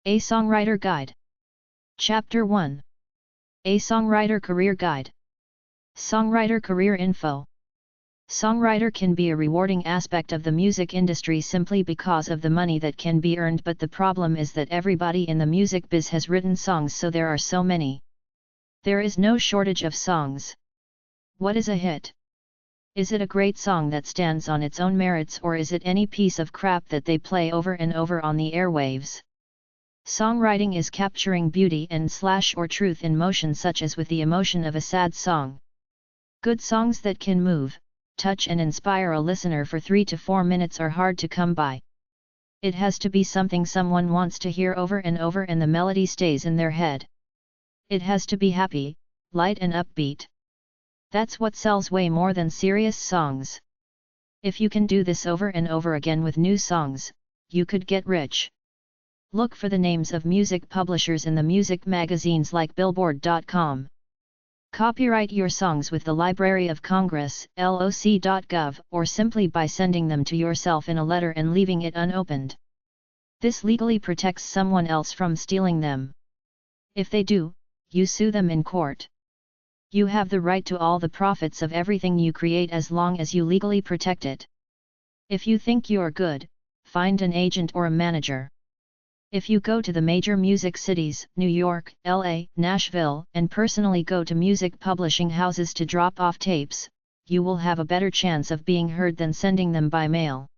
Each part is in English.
A Songwriter Guide. Chapter 1. A Songwriter Career Guide. Songwriter Career Info. Songwriter can be a rewarding aspect of the music industry simply because of the money that can be earned, but the problem is that everybody in the music biz has written songs, so there are so many. There is no shortage of songs. What is a hit? Is it a great song that stands on its own merits, or is it any piece of crap that they play over and over on the airwaves? Songwriting is capturing beauty and or truth in motion, such as with the emotion of a sad song. Good songs that can move, touch and inspire a listener for 3 to 4 minutes are hard to come by. It has to be something someone wants to hear over and over and the melody stays in their head. It has to be happy, light and upbeat. That's what sells way more than serious songs. If you can do this over and over again with new songs, you could get rich. Look for the names of music publishers in the music magazines like Billboard.com. Copyright your songs with the Library of Congress, loc.gov, or simply by sending them to yourself in a letter and leaving it unopened. This legally protects someone else from stealing them. If they do, you sue them in court. You have the right to all the profits of everything you create as long as you legally protect it. If you think you're good, find an agent or a manager. If you go to the major music cities, New York, LA, Nashville, and personally go to music publishing houses to drop off tapes, you will have a better chance of being heard than sending them by mail.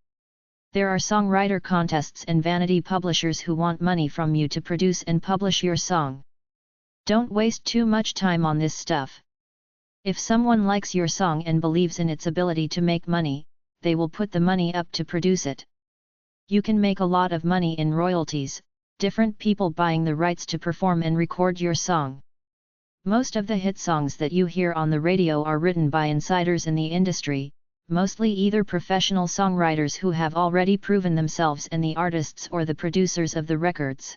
There are songwriter contests and vanity publishers who want money from you to produce and publish your song. Don't waste too much time on this stuff. If someone likes your song and believes in its ability to make money, they will put the money up to produce it. You can make a lot of money in royalties, different people buying the rights to perform and record your song. Most of the hit songs that you hear on the radio are written by insiders in the industry, mostly either professional songwriters who have already proven themselves and the artists or the producers of the records.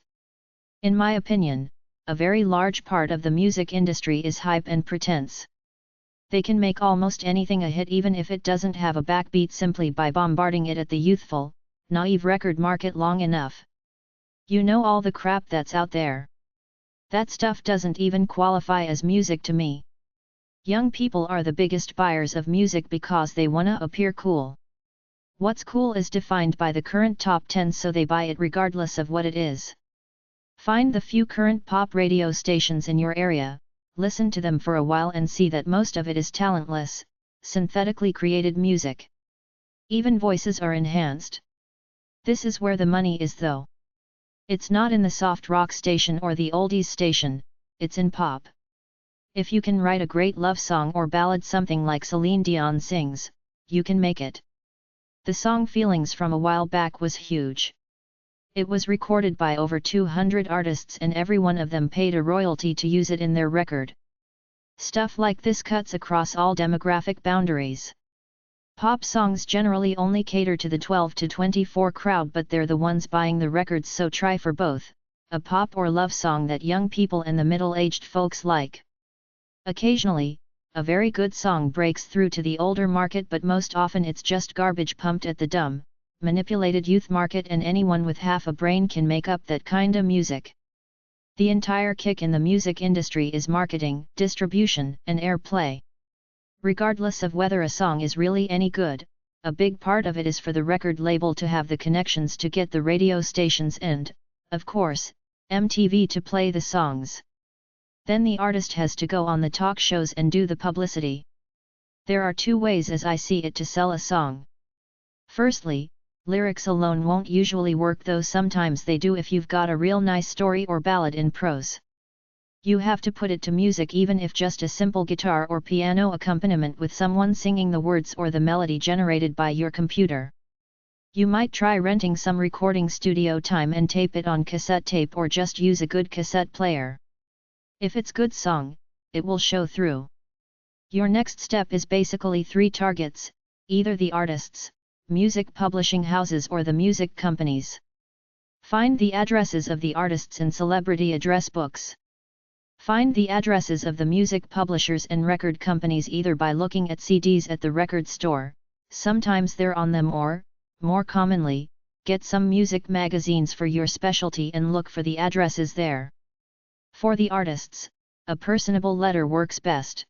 In my opinion, a very large part of the music industry is hype and pretense. They can make almost anything a hit even if it doesn't have a backbeat simply by bombarding it at the youthful, naive record market long enough. You know all the crap that's out there. That stuff doesn't even qualify as music to me. Young people are the biggest buyers of music because they wanna appear cool. What's cool is defined by the current top 10, so they buy it regardless of what it is. Find the few current pop radio stations in your area, listen to them for a while and see that most of it is talentless, synthetically created music. Even voices are enhanced. This is where the money is though. It's not in the soft rock station or the oldies station, it's in pop. If you can write a great love song or ballad, something like Celine Dion sings, you can make it. The song Feelings from a while back was huge. It was recorded by over 200 artists and every one of them paid a royalty to use it in their record. Stuff like this cuts across all demographic boundaries. Pop songs generally only cater to the 12 to 24 crowd, but they're the ones buying the records, so try for both, a pop or love song that young people and the middle-aged folks like. Occasionally, a very good song breaks through to the older market, but most often it's just garbage pumped at the dumb, manipulated youth market, and anyone with half a brain can make up that kinda music. The entire kick in the music industry is marketing, distribution, and airplay. Regardless of whether a song is really any good, a big part of it is for the record label to have the connections to get the radio stations and, of course, MTV to play the songs. Then the artist has to go on the talk shows and do the publicity. There are two ways as I see it to sell a song. Firstly, lyrics alone won't usually work, though sometimes they do if you've got a real nice story or ballad in prose. You have to put it to music, even if just a simple guitar or piano accompaniment with someone singing the words or the melody generated by your computer. You might try renting some recording studio time and tape it on cassette tape, or just use a good cassette player. If it's good song, it will show through. Your next step is basically 3 targets, either the artists, music publishing houses, or the music companies. Find the addresses of the artists in celebrity address books. Find the addresses of the music publishers and record companies either by looking at CDs at the record store, sometimes they're on them, or, more commonly, get some music magazines for your specialty and look for the addresses there. For the artists, a personable letter works best.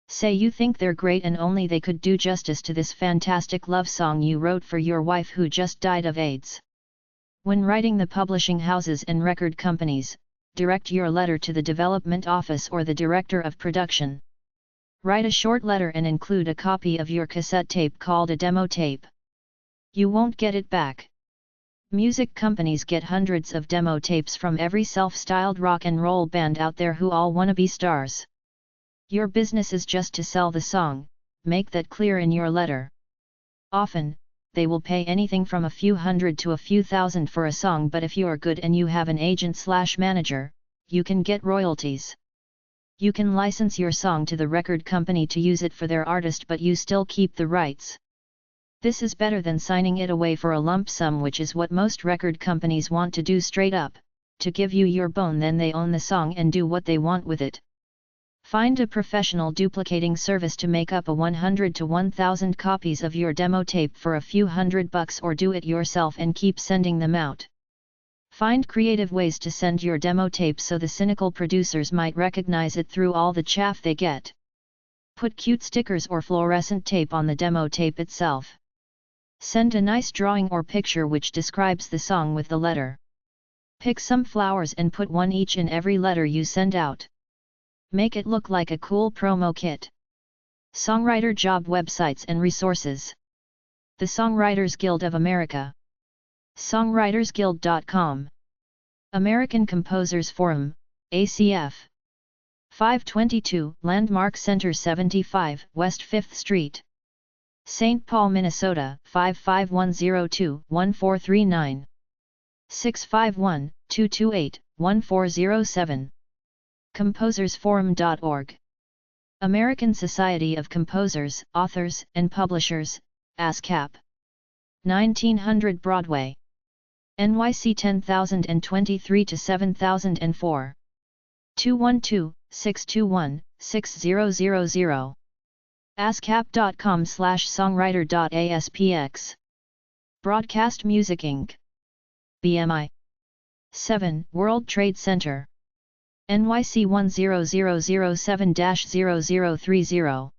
Say you think they're great and only they could do justice to this fantastic love song you wrote for your wife who just died of AIDS. When writing the publishing houses and record companies, direct your letter to the development office or the director of production. Write a short letter and include a copy of your cassette tape called a demo tape. You won't get it back. Music companies get hundreds of demo tapes from every self-styled rock and roll band out there who all wanna be stars. Your business is just to sell the song, make that clear in your letter. Often, they will pay anything from a few hundred to a few thousand for a song, but if you're good and you have an agent/manager, you can get royalties. You can license your song to the record company to use it for their artist, but you still keep the rights. This is better than signing it away for a lump sum, which is what most record companies want to do straight up, to give you your bone, then they own the song and do what they want with it. Find a professional duplicating service to make up a 100 to 1000 copies of your demo tape for a few $100 or do it yourself and keep sending them out. Find creative ways to send your demo tape so the cynical producers might recognize it through all the chaff they get. Put cute stickers or fluorescent tape on the demo tape itself. Send a nice drawing or picture which describes the song with the letter. Pick some flowers and put one each in every letter you send out. Make it look like a cool promo kit. Songwriter job websites and resources. The Songwriters Guild of America. Songwritersguild.com. American Composers Forum, ACF. 522 Landmark Center 75 West 5th Street. St. Paul, Minnesota 55102-1439. 651-228-1407. ComposersForum.org. American Society of Composers, Authors, and Publishers, ASCAP. 1900 Broadway. NYC 10023 to 7004. 212-621-6000. ascap.com/songwriter.aspx. Broadcast Music Inc. BMI. 7 World Trade Center. NYC 10007-0030.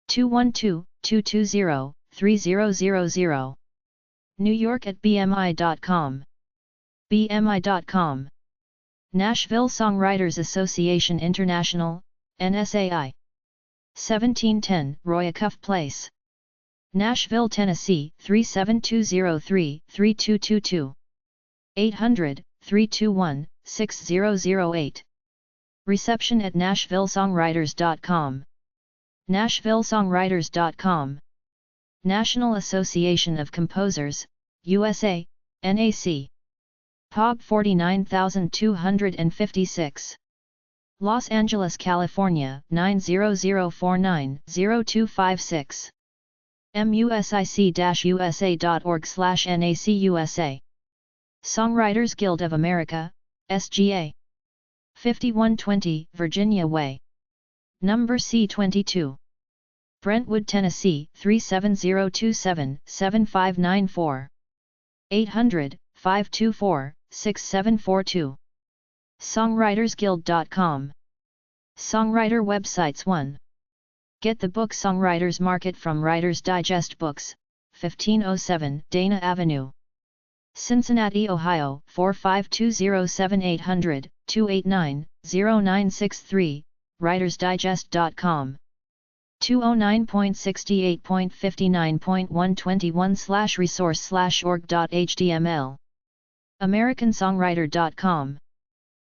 212-220-3000. New York at bmi.com. bmi.com. Nashville Songwriters Association International, NSAI. 1710 Royacuff Place. Nashville, Tennessee 37203-3222. 800-321-6008. Reception at nashvillesongwriters.com. nashvillesongwriters.com. National Association of Composers, USA, NAC. POB 49256. Los Angeles, California 90049-0256. music-usa.org/NACUSA. Songwriters Guild of America, SGA. 5120 Virginia Way. Number C22. Brentwood, Tennessee 37027-7594. 800-524-6742. Songwritersguild.com. Songwriter websites. 1. Get the book Songwriters Market from Writer's Digest Books, 1507 Dana Avenue. Cincinnati, Ohio 45207-800-289-0963, writersdigest.com. 209.68.59.121/resource/org.html. AmericanSongwriter.com.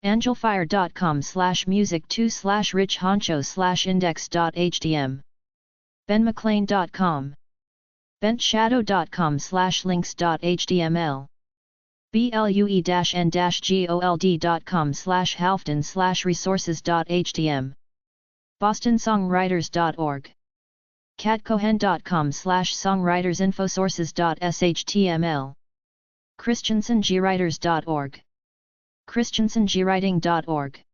AngelFire.com/music2/richhoncho/index.htm. BenMcLean.com. BentShadow.com/links.html. BLUE-gold.com/halfton/resources.htm. BostonSongwriters.org. CatCohen.com/songwritersinfosources.shtml. ChristiansonGwriters.org. ChristiansonGwriting.org.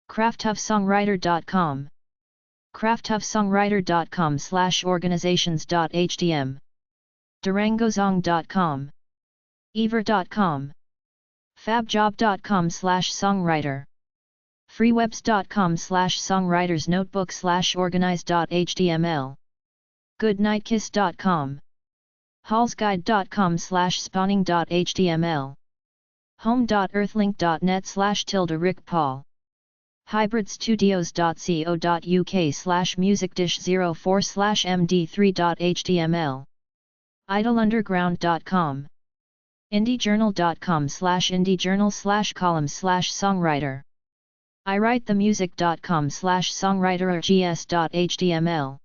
CraftHuffSongwriter.com. CraftHuffSongwriter.com/organizations.htm. DurangoZong.com. Ever.com, fabjob.com/songwriter, freewebs.com/songwritersnotebook/organize.html, goodnightkiss.com, hallsguide.com/spawning.html, home.earthlink.net/Rick Paul, hybridstudios.co.uk/musicdish04/md3.html, idleunderground.com, indiejournal.com/indiejournal/columns/songwriter, iwritethemusic.com/songwritergs.html,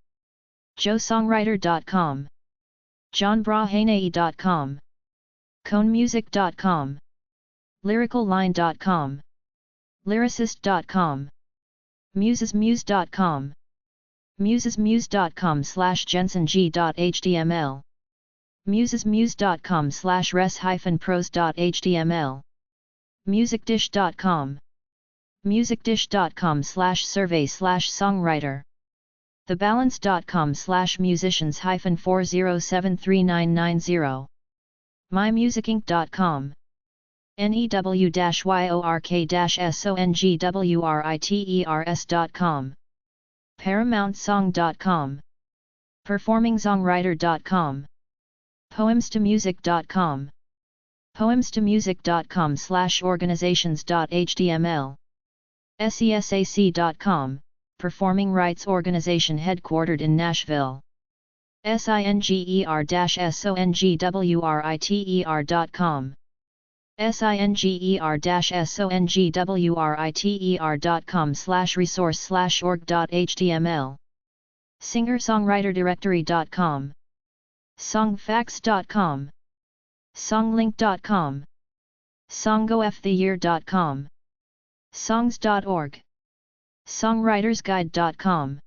joesongwriter.com, johnbrahanei.com, conemusic.com, lyricalline.com, lyricist.com, musesmuse.com, musesmuse.com/jenseng.html, musesmuse.com/res-pros.html, musicdish.com, musicdish.com/survey/songwriter, thebalance.com/musicians-40739990, mymusicinc.com, new-york-songwriters.com, paramountsong.com, performingsongwriter.com, poemstomusic.com, poemstomusic.com/organizations.html, sesac.com, performing rights organization headquartered in Nashville, singer-songwriter.com, singer-songwriter.com/resource/org.html, singer-songwriter-directory.com, songfacts.com, songlink.com, songooftheyear.com, songs.org, songwritersguide.com,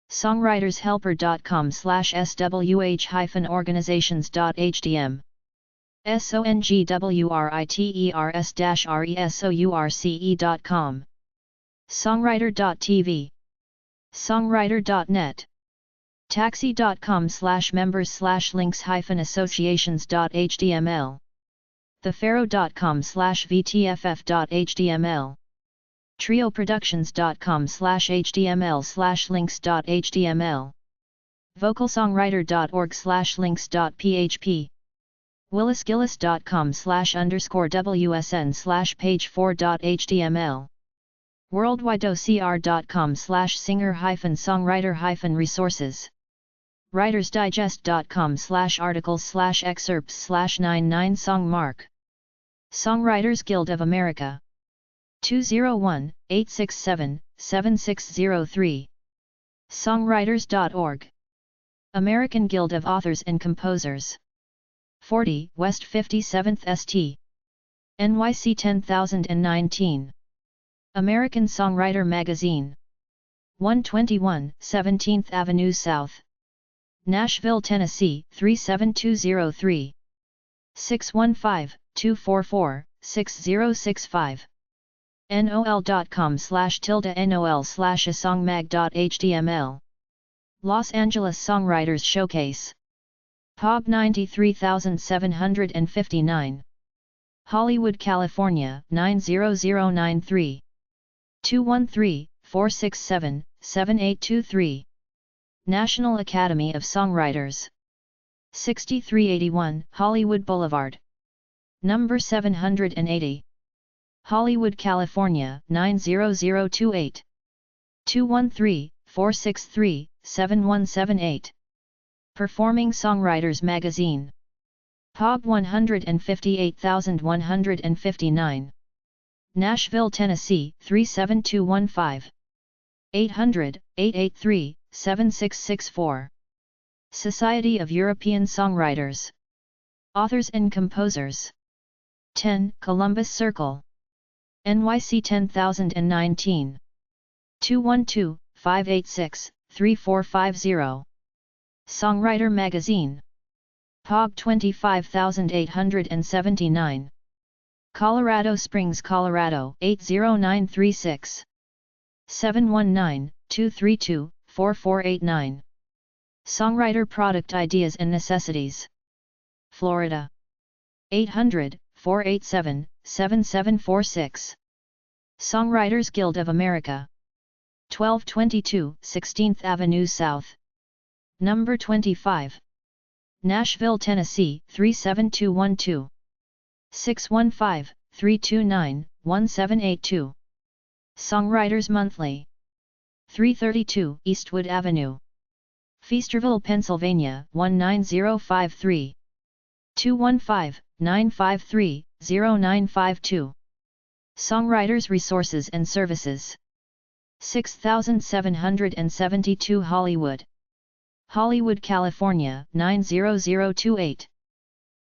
songwriters-helper.com/swh-organizations.htm, songwriters-resource.com, songwriter.tv, songwriter.net, taxi.com/members/links-associations.html, thefaro.com/vtff.html, trioproductions.com/html/links.html, vocalsongwriter.org/links.php, willisgillis.com/_WSN/page4.html, worldwideocr.com/singer-songwriter-resources, writersdigest.com/articles/excerpts/99 songmark, Songwriters Guild of America, 201-867-7603, songwriters.org, American Guild of Authors and Composers, 40 West 57th St. NYC 10019, American Songwriter Magazine, 121 17th Avenue South, Nashville, Tennessee 37203, 615-244-6065, nol.com/nol/asongmag.html, Los Angeles Songwriters Showcase, POB 93759, Hollywood, California 90093, 213-467-7823, National Academy of Songwriters, 6381 Hollywood Boulevard, number 780, Hollywood, California 90028, 213-463-7178, Performing Songwriters Magazine, POB 158159, Nashville, Tennessee 37215, 800-883-7664, Society of European Songwriters, Authors and Composers, 10 Columbus Circle, NYC 10019, 212-586-3450, Songwriter Magazine, POG 25879, Colorado Springs, Colorado 80936, 719-232-4489, Songwriter Product Ideas and Necessities, Florida, 800-487-7746. Songwriters Guild of America. 1222 16th Avenue South. Number 25. Nashville, Tennessee 37212. 615-329-1782. Songwriters Monthly. 332 Eastwood Avenue. Feasterville, Pennsylvania 19053. 215-953-0952. Songwriters Resources and Services. 6772 Hollywood, California 90028.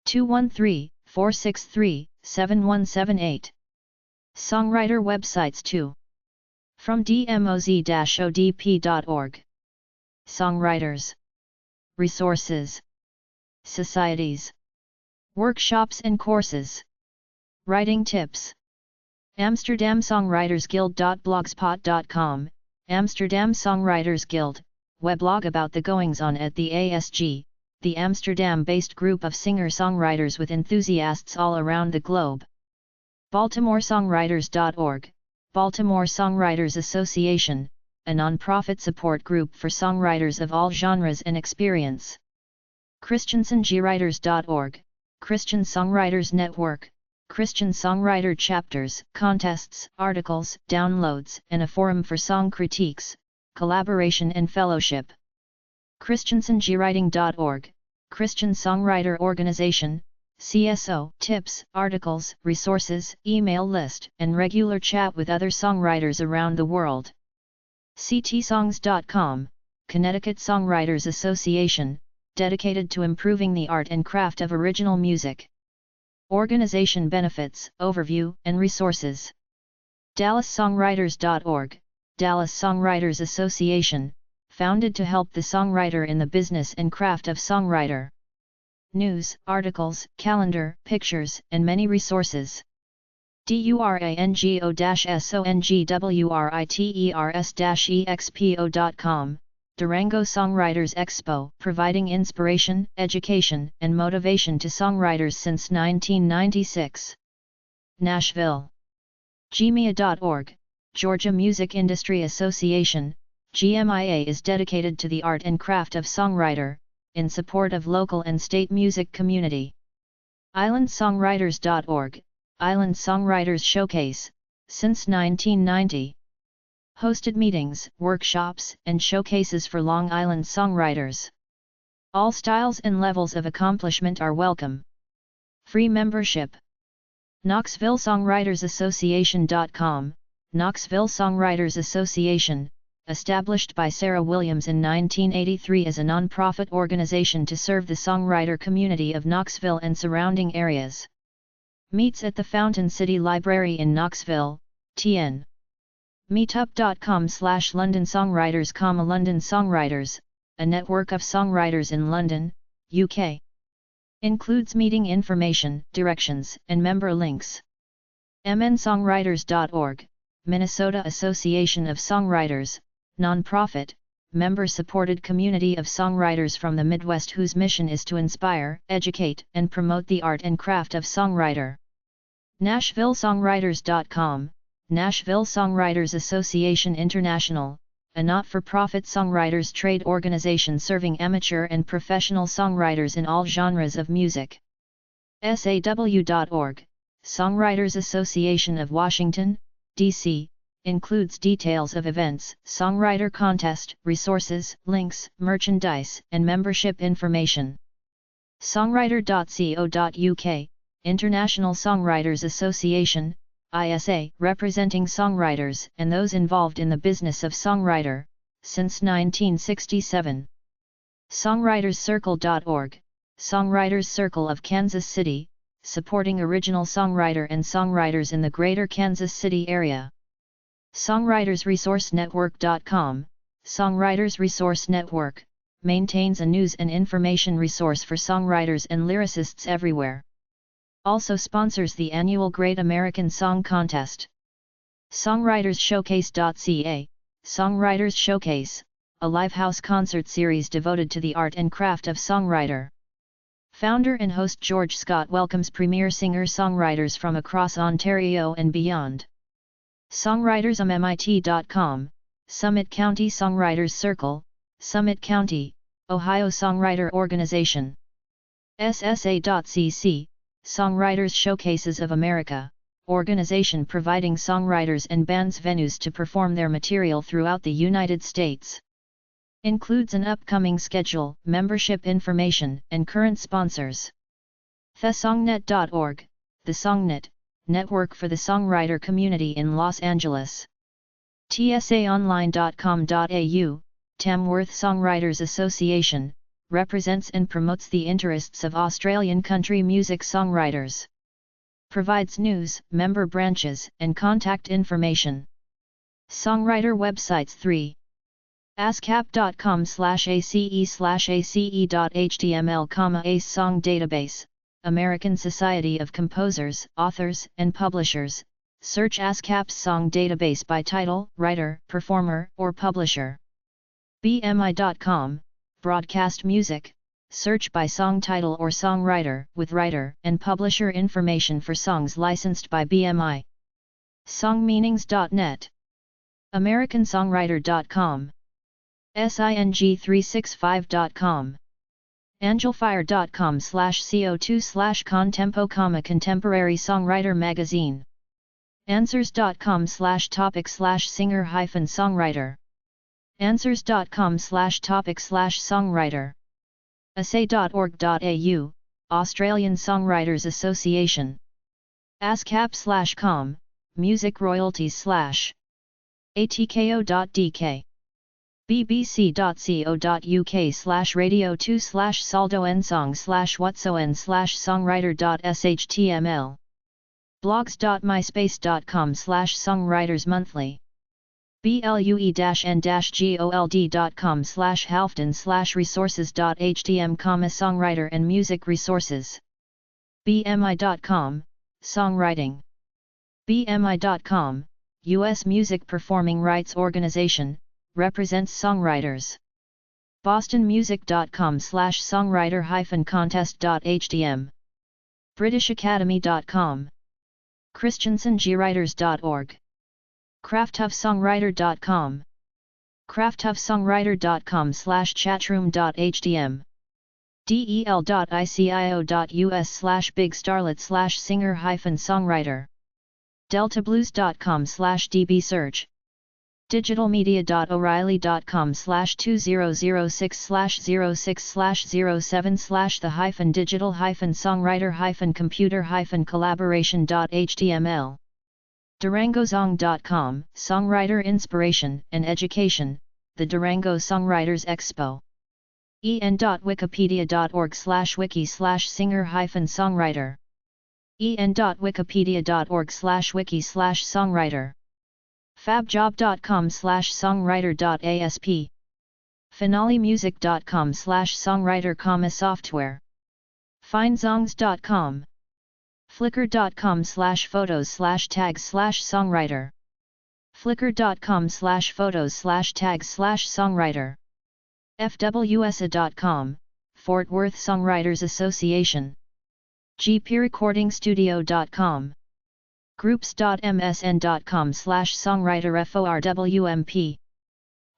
213-463-7178. Songwriter websites too. From dmoz-odp.org. Songwriters. Resources. Societies. Workshops and courses. Writing tips. Amsterdam Songwriters Guild.blogspot.com. Amsterdam Songwriters Guild, weblog about the goings-on at the ASG, the Amsterdam-based group of singer-songwriters with enthusiasts all around the globe. BaltimoreSongwriters.org, Baltimore Songwriters Association, a non-profit support group for songwriters of all genres and experience. Christiansongwriters.org, Christian Songwriters Network, Christian songwriter chapters, contests, articles, downloads, and a forum for song critiques, collaboration and fellowship. Christiansongwriting.org, Christian Songwriter Organization, CSO, tips, articles, resources, email list, and regular chat with other songwriters around the world. ctsongs.com, Connecticut Songwriters Association, dedicated to improving the art and craft of original music. Organization benefits, overview, and resources. DallasSongwriters.org, Dallas Songwriters Association, founded to help the songwriter in the business and craft of songwriter. News, articles, calendar, pictures, and many resources. DURANGO-SONGWRITERS-EXPO.com, Durango Songwriters Expo, providing inspiration, education, and motivation to songwriters since 1996. Nashville. GMIA.org, Georgia Music Industry Association, GMIA is dedicated to the art and craft of songwriter, in support of local and state music community. IslandSongwriters.org, Island Songwriters Showcase, since 1990. Hosted meetings, workshops, and showcases for Long Island songwriters. All styles and levels of accomplishment are welcome. Free membership. Knoxville Songwriters Association.com, Knoxville Songwriters Association, established by Sarah Williams in 1983 as a non-profit organization to serve the songwriter community of Knoxville and surrounding areas. Meets at the Fountain City Library in Knoxville, TN. Meetup.com/London Songwriters, London Songwriters, a network of songwriters in London, UK. Includes meeting information, directions, and member links. MNSongwriters.org, Minnesota Association of Songwriters, non-profit, member-supported community of songwriters from the Midwest whose mission is to inspire, educate, and promote the art and craft of songwriter. NashvilleSongwriters.com, Nashville Songwriters Association International, a not-for-profit songwriters trade organization serving amateur and professional songwriters in all genres of music. SAW.org, Songwriters Association of Washington, D.C., includes details of events, songwriter contest, resources, links, merchandise, and membership information. Songwriter.co.uk, International Songwriters Association, ISA, representing songwriters and those involved in the business of songwriter, since 1967. Songwriterscircle.org, Songwriters Circle of Kansas City, supporting original songwriter and songwriters in the greater Kansas City area. SongwritersResourceNetwork.com, Songwriters Resource Network, maintains a news and information resource for songwriters and lyricists everywhere. Also sponsors the annual Great American Song Contest. SongwritersShowcase.ca, Songwriters Showcase, a live house concert series devoted to the art and craft of songwriter. Founder and host George Scott welcomes premier singer-songwriters from across Ontario and beyond. Songwritersmit.com, Summit County Songwriters Circle, Summit County, Ohio Songwriter Organization. SSA.cc, Songwriters Showcases of America, organization providing songwriters and bands venues to perform their material throughout the United States. Includes an upcoming schedule, membership information, and current sponsors. thesongnet.org, the Songnet, network for the songwriter community in Los Angeles. tsaonline.com.au, Tamworth Songwriters Association, represents and promotes the interests of Australian country music songwriters. Provides news, member branches, and contact information. Songwriter websites 3. ascap.com/ace/ace.html, ACE Song Database, American Society of Composers, Authors, and Publishers. Search ASCAP's song database by title, writer, performer, or publisher. BMI.com, Broadcast Music. Search by song title or songwriter, with writer and publisher information for songs licensed by BMI. Songmeanings.net. AmericanSongwriter.com. Sing365.com. Angelfire.com/co2/contempo, Contemporary Songwriter Magazine. Answers.com/topic/singer-songwriter. Answers.com/topic/songwriter. Assay.org.au, Australian Songwriters Association. ASCAP/com, Music Royalties/ atko.dk. bbc.co.uk/radio2/saldo-nsong/whatsoen/songwriter.html. blogs.myspace.com/songwritersmonthly. blue-n-gold.com/halfton/resources.htm, songwriter and music resources. bmi.com, songwriting. bmi.com, U.S. Music Performing Rights Organization, represents songwriters. bostonmusic.com/songwriter-contest.htm. britishacademy.com. christiansongwriters.org. crafttoughsongwriter.com. crafttoughsongwriter.com/chatroom.htm. del.icio.us/bigstarlet/singer-songwriter. deltablues.com/dbsearch. digitalmedia.o'reilly.com/2006/06/the-songwriter-computer-collaboration.html. durangozong.com, Songwriter Inspiration and Education, the Durango Songwriters Expo. en.wikipedia.org/wiki/singer-songwriter. en.wikipedia.org/wiki/songwriter. fabjob.com/songwriter.asp. finalemusic.com/songwriter, software. findzongs.com. flickr.com/photos/tags/songwriter. flickr.com/photos/tags/songwriter. fwsa.com, Fort Worth Songwriters Association. gprecordingstudio.com. groups.msn.com/songwriter-forwmp.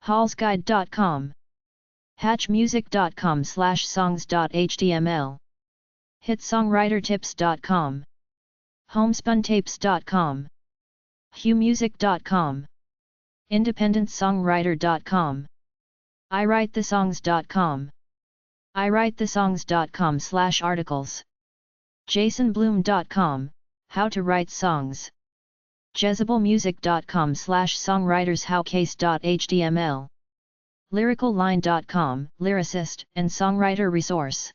hallsguide.com. hatchmusic.com/songs.html. hitsongwritertips.com. homespuntapes.com. hughmusic.com. independentsongwriter.com. iwritethesongs.com. iwritethesongs.com/articles. jasonbloom.com, How to Write Songs. jezebelmusic.com/songwritershowcase.html. lyricalline.com, lyricist and songwriter resource.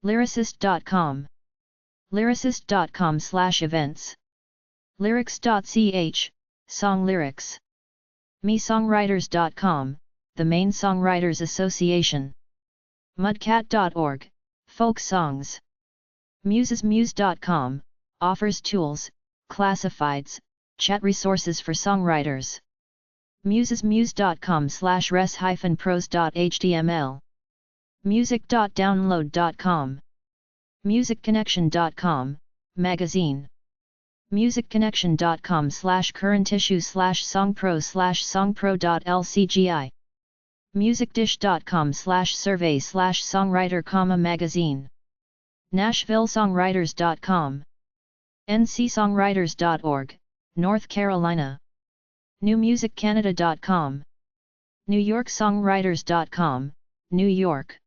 lyricist.com. lyricist.com/events. lyrics.ch, song lyrics. mesongwriters.com, the Maine Songwriters Association. mudcat.org, folk songs. musesmuse.com, offers tools, classifieds, chat resources for songwriters. musesmuse.com/res-pros.html. music.download.com. MusicConnection.com, magazine. MusicConnection.com/current issue/songpro/songpro.lcgi. MusicDish.com/survey/songwriter, magazine. NashvilleSongwriters.com. NCSongwriters.org, North Carolina. NewMusicCanada.com. NewYorkSongwriters.com, New York.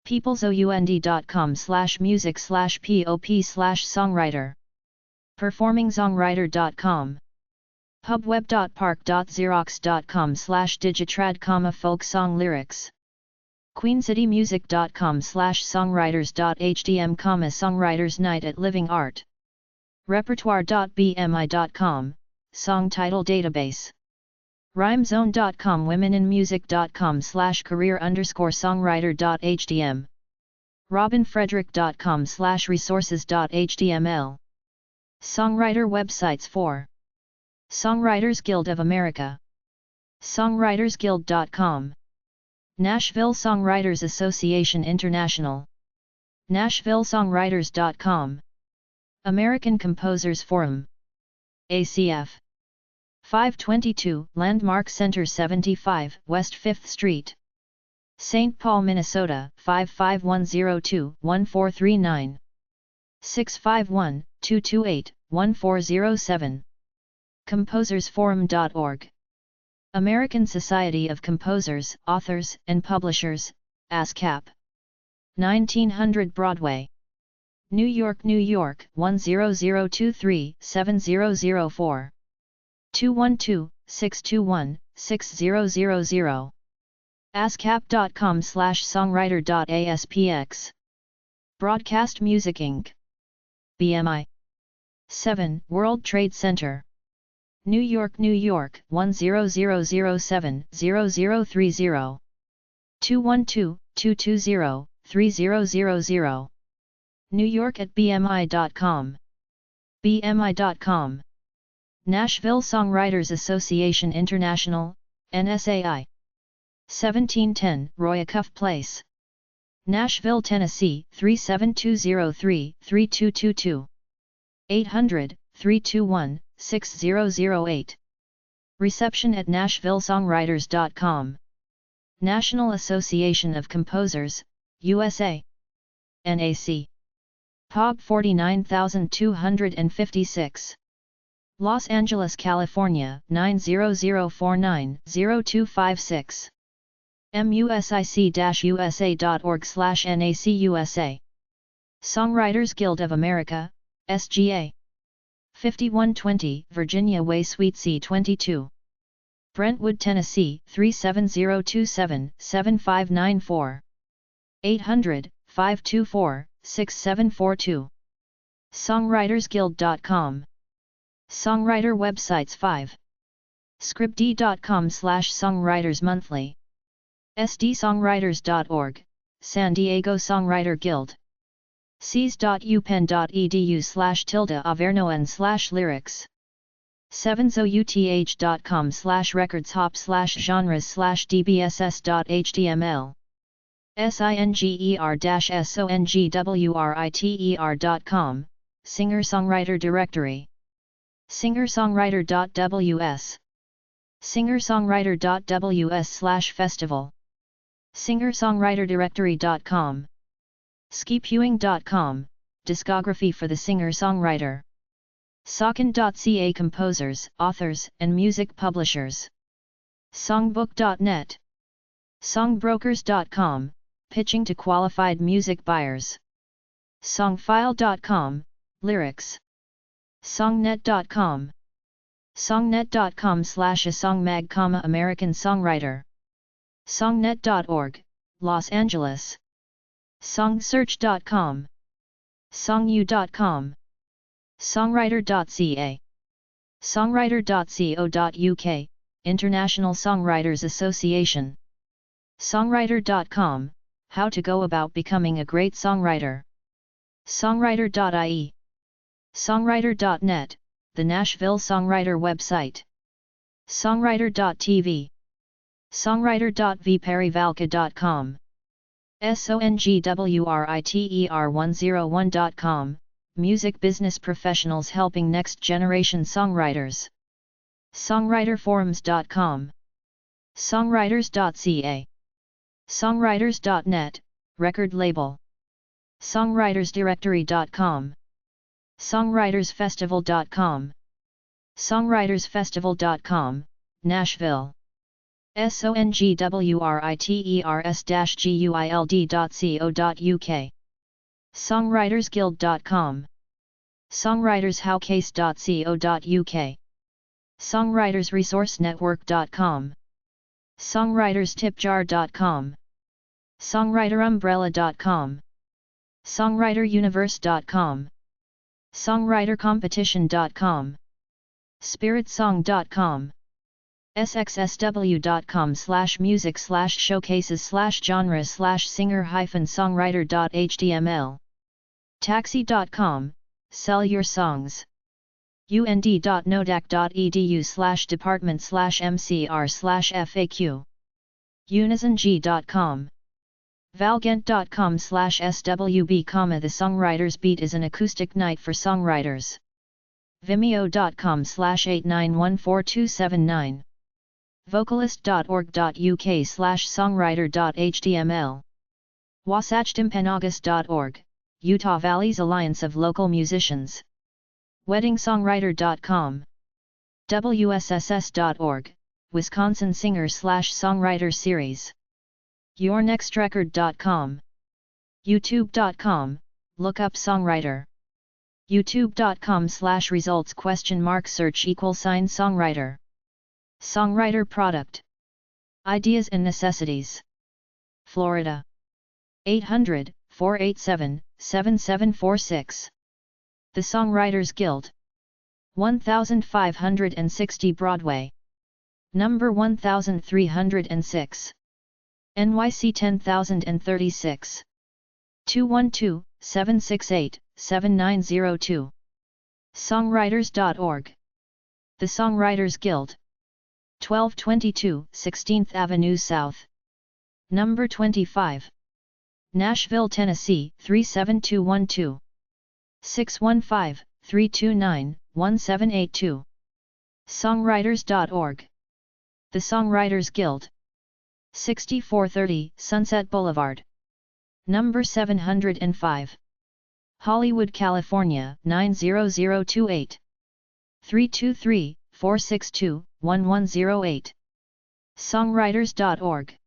PeoplesOUND.com/music/pop/songwriter. PerformingSongwriter.com. Pubweb.park.xerox.com/digitrad, folk song lyrics. QueenCityMusic.com/songwriters.hdm, Songwriters Night at Living Art. Repertoire.bmi.com, song title database. Rhymezone.com, womeninmusic.com/career_songwriter.hdm. robinfrederick.com/resources.html. Songwriter websites for Songwriters Guild of America. Songwritersguild.com. Nashville Songwriters Association International. NashvilleSongwriters.com. American Composers Forum. ACF. 522 Landmark Center, 75 West 5th Street. St. Paul, Minnesota 55102-1439. 651-228-1407. ComposersForum.org. American Society of Composers, Authors, and Publishers, ASCAP. 1900 Broadway. New York, New York 10023-7004. 212-621-6000. ascap.com/songwriter.aspx. Broadcast Music Inc. BMI 7 World Trade Center. New York, New York 10007-0030. 212-220-3000. New York at bmi.com. bmi.com. Nashville Songwriters Association International, NSAI. 1710 Royacuff Place. Nashville, Tennessee 37203-3222. 800-321-6008. Reception at nashvillesongwriters.com. National Association of Composers, USA. NAC. POB 49256. Los Angeles, California 90049-0256. music-usa.org/NACUSA. Songwriters Guild of America, SGA. 5120 Virginia Way, Suite C22. Brentwood, Tennessee 37027-7594. 800-524-6742. SongwritersGuild.com. Songwriter websites 5. Scribd.com/Songwriters Monthly. sdsongwriters.org, San Diego Songwriter Guild. cs.upenn.edu/Avernoen/lyrics. 7zouth.com/records/hop/genres/dbss.html. singer-songwriter.com, Singer-Songwriter Directory. Singer-Songwriter.ws. Singer-Songwriter.ws/festival. Singer-Songwriter-directory.com. skipewing.com, discography for the singer-songwriter. Socken.ca, composers, authors, and music publishers. Songbook.net. Songbrokers.com, pitching to qualified music buyers. Songfile.com, lyrics. Songnet.com. Songnet.com/a-songmag, American Songwriter. Songnet.org, Los Angeles. Songsearch.com. Songu.com. Songwriter.ca. Songwriter.co.uk, International Songwriters Association. Songwriter.com, how to go about becoming a great songwriter. Songwriter.ie. Songwriter.net, the Nashville Songwriter website. Songwriter.tv. Songwriter.vparivalka.com. Songwriter101.com, music business professionals helping next generation songwriters. Songwriterforums.com. Songwriters.ca. Songwriters.net, record label. Songwritersdirectory.com. Songwritersfestival.com. Songwritersfestival.com, Nashville. Songwriters-guild.co.uk. Songwritersguild.com. Songwritersshowcase.co.uk. Songwritersresourcenetwork.com. Songwriterstipjar.com. Songwriterumbrella.com. Songwriteruniverse.com. Songwritercompetition.com. spiritsong.com. sxsw.com/music/showcases/genre/singer-songwriter.html. taxi.com, sell your songs. und.nodac.edu/department/mcr/faq. unizong.com. valgent.com/swb, The Songwriter's Beat is an acoustic night for songwriters. vimeo.com/8914279. vocalist.org.uk/songwriter.html. wasatchtimpanogust.org, Utah Valley's Alliance of Local Musicians. weddingsongwriter.com. wsss.org, Wisconsin Singer/Songwriter Series. yournextrecord.com. youtube.com, look up Songwriter. youtube.com/results ?search =songwriter. Songwriter product. Ideas and necessities. Florida. 800-487-7746. The Songwriters Guild. 1560 Broadway. Number 1306. NYC 10036. 212-768-7902. Songwriters.org. The Songwriters Guild. 1222 16th Avenue South. Number 25. Nashville, Tennessee 37212. 615-329-1782. Songwriters.org. The Songwriters Guild. 6430 Sunset Boulevard. Number 705. Hollywood, California 90028. 323-462-1108. Songwriters.org.